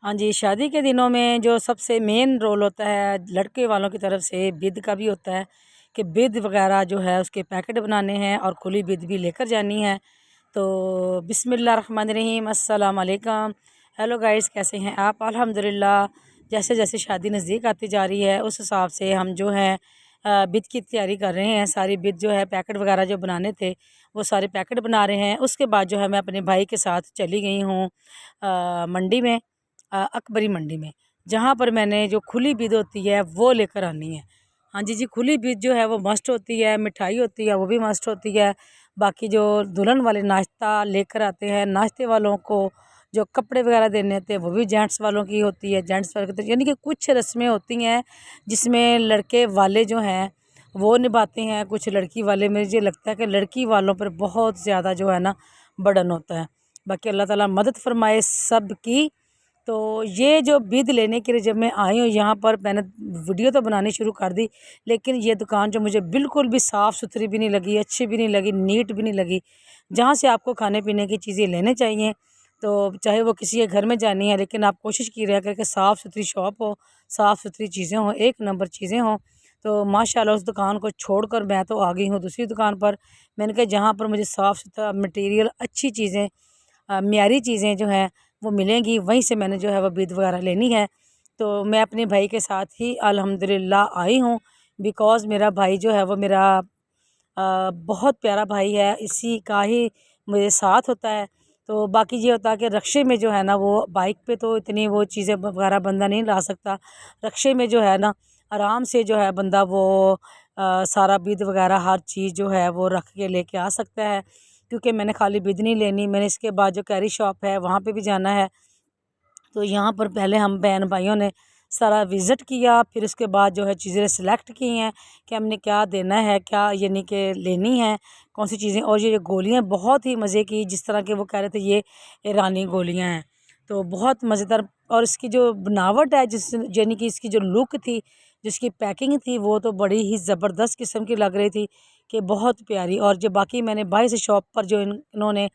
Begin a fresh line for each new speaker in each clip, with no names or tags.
हाँ जी, शादी के दिनों में जो सबसे मेन रोल होता है लड़के वालों की तरफ से बिद का भी होता है कि बिद वगैरह जो है उसके पैकेट बनाने हैं और खुली बिद भी लेकर जानी है। तो बिस्मिल्लाहिर्रहमानिर्रहीम, अस्सलाम वालेकुम। हेलो गाइस, कैसे हैं आप? अल्हम्दुलिल्लाह। जैसे जैसे शादी नज़दीक आती जा रही है उस हिसाब से हम जो है बिद की तैयारी कर रहे हैं। सारी बिद जो है पैकेट वगैरह जो बनाने थे वो सारे पैकेट बना रहे हैं। उसके बाद जो है मैं अपने भाई के साथ चली गई हूँ मंडी में, अकबरी मंडी में, जहाँ पर मैंने जो खुली बिद होती है वो लेकर आनी है। हाँ जी खुली बिद जो है वो मस्ट होती है, मिठाई होती है वो भी मस्ट होती है। बाकी जो दुल्हन वाले नाश्ता लेकर आते हैं, नाश्ते वालों को जो कपड़े वगैरह देने होते हैं वो भी जेंट्स वालों की होती है, जेंट्स वालों की, यानी कि कुछ रस्में होती हैं जिसमें लड़के वाले जो हैं वो निभाते हैं, कुछ लड़की वाले। मुझे लगता है कि लड़की वालों पर बहुत ज़्यादा जो है ना बर्डन होता है। बाकी अल्लाह ताला मदद फरमाए सब की। तो ये जो बिद लेने के लिए जब मैं आई हूँ यहाँ पर, मैंने वीडियो तो बनानी शुरू कर दी, लेकिन ये दुकान जो मुझे बिल्कुल भी साफ़ सुथरी भी नहीं लगी, अच्छी भी नहीं लगी, नीट भी नहीं लगी। जहाँ से आपको खाने पीने की चीज़ें लेने चाहिए तो चाहे वो किसी के घर में जानी है, लेकिन आप कोशिश की रहा करके साफ़ सुथरी शॉप हो, साफ़ सुथरी चीज़ें हों, एक नंबर चीज़ें हों। तो माशाल्लाह उस दुकान को छोड़कर मैं तो आ गई हूँ दूसरी दुकान पर। मैंने कहा जहाँ पर मुझे साफ़ सुथरा मटेरियल, अच्छी चीज़ें, मियारी चीज़ें जो हैं वो मिलेंगी, वहीं से मैंने जो है वो बिद वगैरह लेनी है। तो मैं अपने भाई के साथ ही अल्हम्दुलिल्लाह आई हूँ, बिकॉज़ मेरा भाई जो है वो मेरा बहुत प्यारा भाई है, इसी का ही मुझे साथ होता है। तो बाकी ये होता है कि रक्शे में जो है ना वो बाइक पे तो इतनी वो चीज़ें वगैरह बंदा नहीं ला सकता। रक्शे में जो है ना आराम से जो है बंदा वो सारा बिद वगैरह हर चीज़ जो है वो रख के लेके आ सकता है। क्योंकि मैंने खाली बिद नहीं लेनी, मैंने इसके बाद जो कैरी शॉप है वहाँ पे भी जाना है। तो यहाँ पर पहले हम बहन भाइयों ने सारा विज़िट किया, फिर उसके बाद जो है चीज़ें सेलेक्ट की हैं कि हमने क्या देना है, क्या यानी कि लेनी है, कौन सी चीज़ें। और ये गोलियाँ बहुत ही मज़े की, जिस तरह के वो कह रहे थे ये ईरानी गोलियाँ हैं, तो बहुत मज़ेदार। और इसकी जो बनावट है, जिस यानी कि इसकी जो लुक थी, जिसकी पैकिंग थी, वो तो बड़ी ही ज़बरदस्त किस्म की लग रही थी कि बहुत प्यारी। और जो बाकी मैंने भाई से शॉप पर जो इन्होंने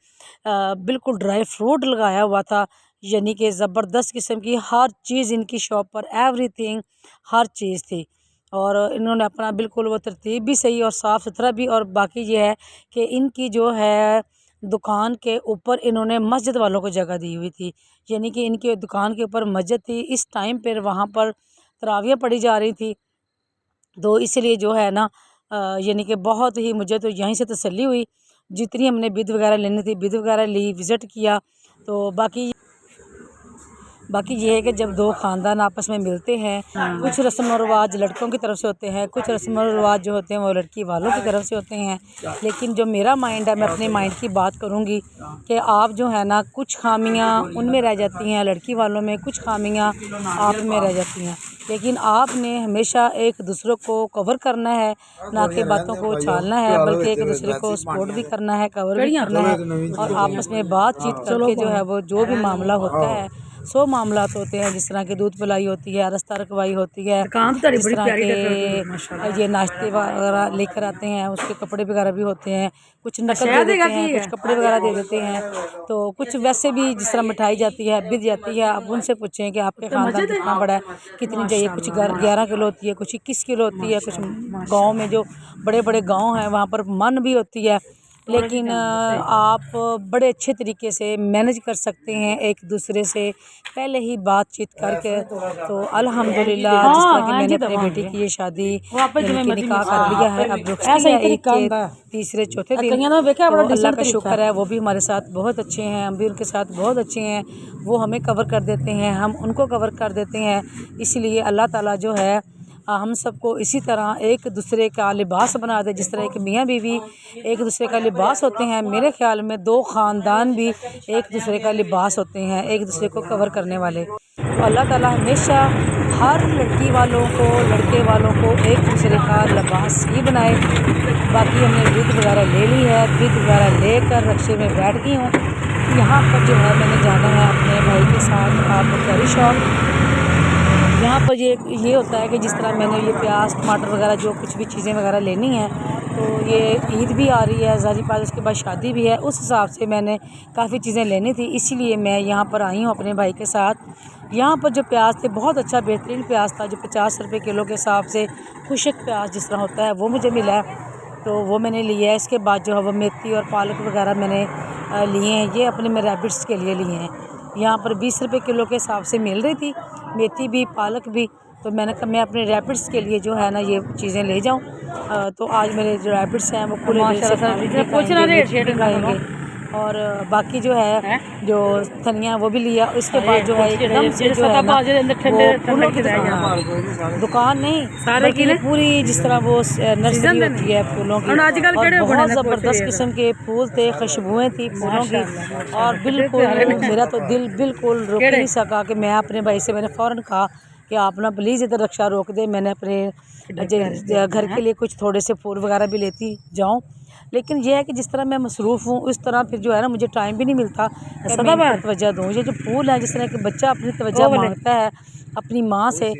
बिल्कुल ड्राई फ्रूट लगाया हुआ था, यानी कि ज़बरदस्त किस्म की हर चीज़ इनकी शॉप पर, एवरीथिंग, हर चीज़ थी। और इन्होंने अपना बिल्कुल वो तरतीब भी सही और साफ़ सुथरा भी। और बाकी ये है कि इनकी जो है दुकान के ऊपर इन्होंने मस्जिद वालों को जगह दी हुई थी, यानी कि इनकी दुकान के ऊपर मस्जिद थी। इस टाइम पर वहाँ पर तरावियाँ पढ़ी जा रही थी, तो इसलिए जो है ना यानी कि बहुत ही मुझे तो यहीं से तसल्ली हुई। जितनी हमने बिद वगैरह लेनी थी बिद वगैरह ली, विज़िट किया। तो बाकी ये है कि जब दो ख़ानदान आपस में मिलते हैं, कुछ रस्म और रिवाज लड़कों की तरफ से होते हैं, कुछ रस्म और रिवाज जो होते हैं वो लड़की वालों की तरफ से होते हैं। लेकिन जो मेरा माइंड है, मैं अपने माइंड की बात करूँगी कि आप जो है ना कुछ खामियां उनमें रह जाती हैं लड़की वालों में, कुछ खामियां आप में रह जाती हैं। लेकिन आपने हमेशा एक दूसरे को कवर करना है, ना कि बातों को उछालना है, बल्कि एक दूसरे को सपोर्ट भी करना है, कवर भी करना है। और आपस में बातचीत करके जो है वो जो भी मामला होता है, 100 मामला तो होते हैं, जिस तरह की दूध पिलाई होती है, रास्ता रखवाई होती है, इस तरह के ये नाश्ते वगैरह लेकर आते हैं, उसके कपड़े वगैरह भी होते हैं, कुछ नकद दे देते हैं, कुछ कपड़े वगैरह दे देते हैं। तो कुछ वैसे भी जिस तरह मिठाई जाती है, बिद जाती है। आप उनसे पूछें कि आपके ख़ानदान कितना बड़ा है, कितनी चाहिए। कुछ 11 किलो होती है, कुछ 21 किलो होती है, कुछ गाँव में जो बड़े बड़े गाँव हैं वहाँ पर मन भी होती है। लेकिन आप बड़े अच्छे तरीके से मैनेज कर सकते हैं एक दूसरे से पहले ही बातचीत करके। तो अल्हम्दुलिल्लाह, जिस तरह कि मैंने अपने बेटे की ये शादी निकाह कर लिया है, अब रुखसती है ईद के तीसरे चौथे दिन। तो अल्लाह का शुक्र है, वो भी हमारे साथ बहुत अच्छे हैं, हम भी उनके साथ बहुत अच्छे हैं। वो हमें कवर कर देते हैं, हम उनको कवर कर देते हैं। इसलिए अल्लाह ताला जो है हम सबको इसी तरह एक दूसरे का लिबास बना दे। जिस तरह एक मियाँ बीवी एक दूसरे का लिबास होते हैं, मेरे ख्याल में दो ख़ानदान भी एक दूसरे का लिबास होते हैं, एक दूसरे को कवर करने वाले। तो अल्लाह ताला हमेशा हर लड़की वालों को, लड़के वालों को एक दूसरे का लिबास ही बनाए। बाकी हमने बिद वगैरह ले ली है, बिद वगैरह लेकर रक्शे में बैठ गई हूँ। यहाँ पर जो है मैंने जाना है अपने भाई के साथ आप कैरी शॉप। यहाँ यहाँ पर ये होता है कि जिस तरह मैंने ये प्याज टमाटर वगैरह जो कुछ भी चीज़ें वगैरह लेनी हैं, तो ये ईद भी आ रही है ज़ाहिर बात, उसके बाद शादी भी है, उस हिसाब से मैंने काफ़ी चीज़ें लेनी थी, इसीलिए मैं यहाँ पर आई हूँ अपने भाई के साथ। यहाँ पर जो प्याज थे बहुत अच्छा बेहतरीन प्याज था, जो 50 रुपये किलो के हिसाब से खुशक प्याज जिस तरह होता है वो मुझे मिला है, तो वो मैंने लिया है। इसके बाद जो है वो मेथी और पालक वगैरह मैंने लिए हैं, ये अपने मैं रैबिट्स के लिए लिए हैं। यहाँ पर 20 रुपये किलो के हिसाब से मिल रही थी मेथी भी पालक भी, तो मैंने कहा मैं अपने रैबिट्स के लिए जो है ना ये चीज़ें ले जाऊँ। तो आज मेरे जो रैबिट्स हैं वो खुले दिल से खाएंगे, और बाकी जो है जो धनिया वो भी लिया। उसके बाद जो है एकदम से जो है ना वो फूलों की दुकान नहीं बल्कि पूरी जिस तरह वो नर्सरी होती है फूलों की, और बहुत ज़बरदस्त किस्म के फूल थे, खुशबुएं थी फूलों की, और बिल्कुल मेरा तो दिल बिल्कुल रोक नहीं सका कि मैं अपने भाई से मैंने फ़ौरन कहा कि आप ना प्लीज़ इधर रक्षा रोक दे, मैंने अपने घर के लिए कुछ थोड़े से फूल वगैरह भी लेती जाऊँ। लेकिन यह है कि जिस तरह मैं मसरूफ़ हूँ उस तरह फिर जो है ना मुझे टाइम भी नहीं मिलता सदा तवज्जो दूँ। ये जो फूल है, जिस तरह कि बच्चा अपनी तवज्जो मांगता है अपनी माँ से,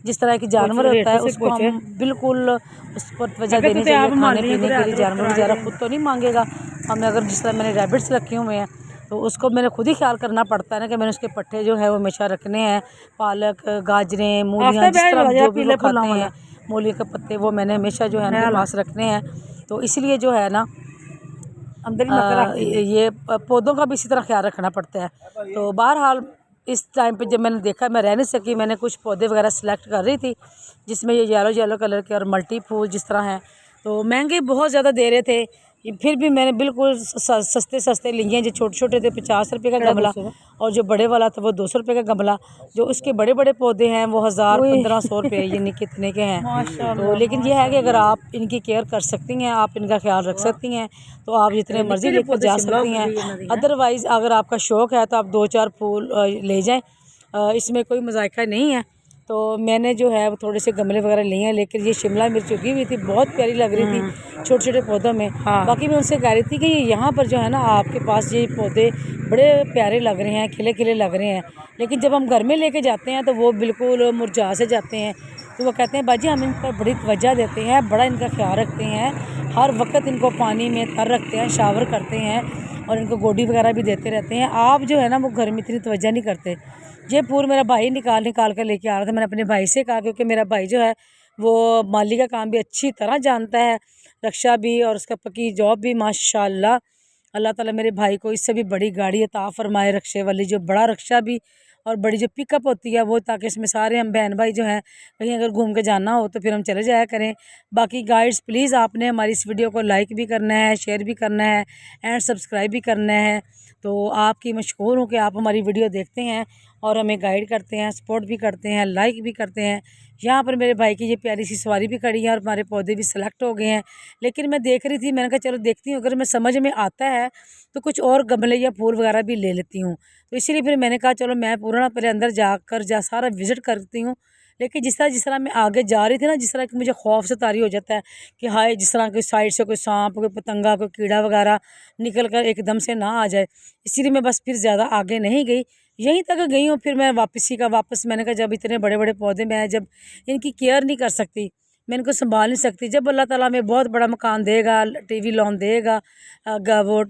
जिस तरह की जानवर होता है उसको हम बिल्कुल उस पर तवज्जो देनी चाहिए खाने पीने के लिए। जानवर बेचारा खुद तो नहीं मांगेगा हमें, अगर जिस तरह मैंने रैबिट्स रखे हुए हैं तो उसको मैंने खुद ही ख्याल करना पड़ता है ना कि मैंने उसके पट्टे जो है वो हमेशा रखने हैं, पालक गाजरें मूलियाँ जिस तरह जो भी वो खाते हैं, मूली के पत्ते वो मैंने हमेशा जो है उनके पास रखने हैं। तो इसलिए जो है ना ये पौधों का भी इसी तरह ख्याल रखना पड़ता है। तो बहरहाल इस टाइम पे जब मैंने देखा मैं रह नहीं सकी, मैंने कुछ पौधे वगैरह सिलेक्ट कर रही थी जिसमें ये येलो कलर के और मल्टी फूल जिस तरह हैं, तो महंगे बहुत ज़्यादा दे रहे थे, फिर भी मैंने बिल्कुल सस्ते लिए। जो छोटे छोटे थे 50 रुपये का गमला, और जो बड़े वाला था वो 200 रुपये का गमला। जो उसके बड़े बड़े पौधे हैं वो 1000-1500 रुपये यानी कितने के हैं। तो लेकिन ये है कि अगर आप इनकी केयर कर सकती हैं, आप इनका ख्याल रख सकती हैं, तो आप जितने मर्ज़ी लेकर जा सकती हैं। अदरवाइज़ अगर आपका शौक़ है तो आप 2-4 फूल ले जाएँ, इसमें कोई मज़ायका नहीं है। तो मैंने जो है वो थोड़े से गमले वगैरह लिए हैं, लेकिन ये शिमला मिर्च उगी हुई थी, बहुत प्यारी लग रही थी छोटे छोटे पौधों में। बाकी मैं उनसे कह रही थी कि यहाँ पर जो है ना आपके पास ये पौधे बड़े प्यारे लग रहे हैं, खिले खिले लग रहे हैं, लेकिन जब हम घर में लेके जाते हैं तो वो बिल्कुल मुरझा से जाते हैं। तो वो कहते हैं बाजी हम इन पर बड़ी तवज्जो देते हैं, बड़ा इनका ख्याल रखते हैं, हर वक्त इनको पानी में तर रखते हैं, शावर करते हैं, और इनको गोडी वगैरह भी देते रहते हैं। आप जो है ना वो घर में इतनी तवज्जो नहीं करते। ये फूल मेरा भाई निकाल कर लेके आ रहा था, मैंने अपने भाई से कहा, क्योंकि मेरा भाई जो है वो माली का काम भी अच्छी तरह जानता है, रक्षा भी और उसका पक्की जॉब भी माशाल्लाह। अल्लाह ताला मेरे भाई को इससे भी बड़ी गाड़ी अता फरमाए, रक्षे वाली जो बड़ा रक्षा भी और बड़ी जो पिकअप होती है वो, ताकि इसमें सारे हम बहन भाई जो हैं कहीं अगर घूम के जाना हो तो फिर हम चले जाया करें। बाकी गाइड्स प्लीज़ आपने हमारी इस वीडियो को लाइक भी करना है, शेयर भी करना है एंड सब्सक्राइब भी करना है। तो आपकी मशहूर हूँ कि आप हमारी वीडियो देखते हैं और हमें गाइड करते हैं, सपोर्ट भी करते हैं, लाइक भी करते हैं। यहाँ पर मेरे भाई की ये प्यारी सी सवारी भी खड़ी है और हमारे पौधे भी सिलेक्ट हो गए हैं। लेकिन मैं देख रही थी, मैंने कहा चलो देखती हूँ, अगर मैं समझ में आता है तो कुछ और गमले या फूल वगैरह भी ले लेती हूँ। तो इसीलिए फिर मैंने कहा चलो मैं पूरा पहले अंदर जा सारा विज़िट करती हूँ। लेकिन जिस तरह मैं आगे जा रही थी ना, जिस तरह कि मुझे खौफ से तारी हो जाता है कि हाय जिस तरह कोई साइड से कोई सांप, कोई पतंगा, कोई कीड़ा वगैरह निकल कर एकदम से ना आ जाए, इसीलिए मैं बस फिर ज़्यादा आगे नहीं गई, यहीं तक गई हूँ। फिर मैं वापस मैंने कहा जब इतने बड़े बड़े पौधे मैं जब इनकी केयर नहीं कर सकती, मैं इनको संभाल नहीं सकती, जब अल्लाह ताला में बहुत बड़ा मकान देगा, टीवी लॉन देगा, वो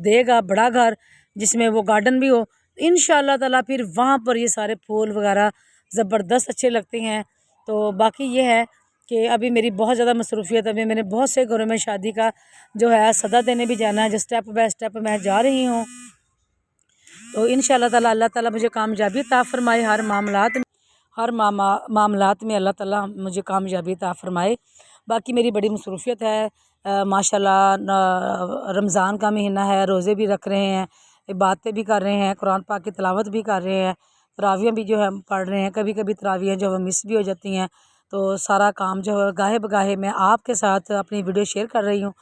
देगा बड़ा घर जिसमें वो गार्डन भी हो, इंशाअल्लाह ताला फिर वहाँ पर ये सारे फूल वगैरह ज़बरदस्त अच्छे लगते हैं। तो बाकी ये है कि अभी मेरी बहुत ज़्यादा मसरूफ़ियत, अभी मैंने बहुत से घरों में शादी का जो है सदा देने भी जाना है, जो स्टेप बाय स्टेप मैं जा रही हूँ। तो इंशाअल्लाह ताला अल्लाह ताला मुझे कामयाबी अता फ़रमाए, हर मामलात में अल्लाह ताला मुझे कामयाबी अता फ़रमाए। बाकी मेरी बड़ी मसरूफ़ियत है माशाल्लाह। रमज़ान का महीना है, रोज़े भी रख रहे हैं, इबादतें भी कर रहे हैं, कुरान पाक की तिलावत भी कर रहे हैं, तरावियाँ भी जो है पढ़ रहे हैं। कभी कभी तरावियाँ जो है मिस भी हो जाती हैं, तो सारा काम जो है गाहे बगाहे मैं आपके साथ अपनी वीडियो शेयर कर रही हूँ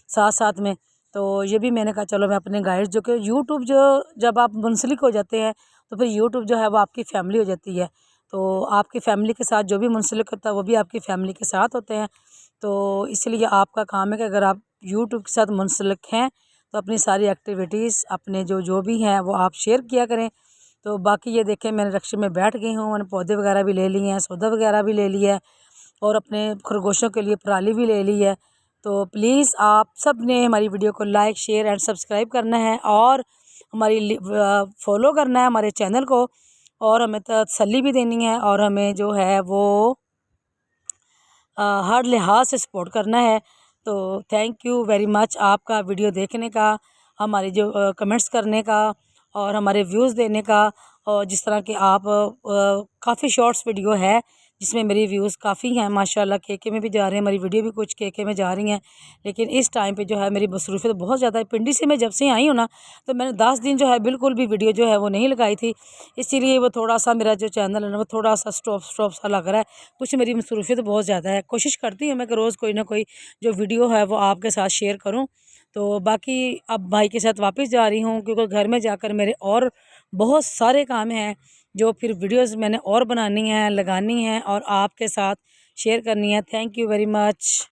साथ साथ में। तो ये भी मैंने कहा चलो मैं अपने गाइड्स जो कि यूट्यूब जो जब आप मुंसलिक हो जाते हैं तो फिर यूट्यूब जो है वो आपकी फ़ैमिली हो जाती है। तो आपकी फ़ैमिली के साथ जो भी मुंसलिक होता है वो भी आपकी फ़ैमिली के साथ होते हैं। तो इसलिए आपका काम है कि अगर आप यूट्यूब के साथ मुंसलिक हैं तो अपनी सारी एक्टिविटीज़ अपने जो भी हैं वो आप शेयर किया करें। तो बाकी ये देखें मैंने रक्शे में बैठ गई हूँ, मैंने पौधे वगैरह भी ले लिए हैं, सौदा वगैरह भी ले लिया है और अपने खरगोशों के लिए पराली भी ले ली है। तो प्लीज़ आप सब ने हमारी वीडियो को लाइक शेयर एंड सब्सक्राइब करना है और हमारी फॉलो करना है हमारे चैनल को, और हमें तसल्ली भी देनी है और हमें जो है वो हर लिहाज से सपोर्ट करना है। तो थैंक यू वेरी मच आपका वीडियो देखने का, हमारे जो कमेंट्स करने का और हमारे व्यूज़ देने का। और जिस तरह के आप काफ़ी शॉर्ट्स वीडियो है जिसमें मेरी व्यूज़ काफ़ी हैं माशाल्लाह, केके में भी जा रहे हैं, हमारी वीडियो भी कुछ केके में जा रही हैं। लेकिन इस टाइम पे जो है मेरी मसरूफियत बहुत ज़्यादा है। पिंडी से मैं जब से आई हूँ ना, तो मैंने 10 दिन जो है बिल्कुल भी वीडियो जो है वो नहीं लगाई थी, इसीलिए वो थोड़ा सा मेरा जो चैनल है ना वो थोड़ा सा स्टॉप सा लग रहा है। कुछ मेरी मसरूफियत बहुत ज़्यादा है, कोशिश करती हूँ मैं कि रोज़ कोई ना कोई जो वीडियो है वो आपके साथ शेयर करूँ। तो बाकी अब भाई के साथ वापस जा रही हूँ क्योंकि घर में जाकर मेरे और बहुत सारे काम हैं जो फिर वीडियोस मैंने और बनानी है, लगानी है और आपके साथ शेयर करनी है। Thank you very much.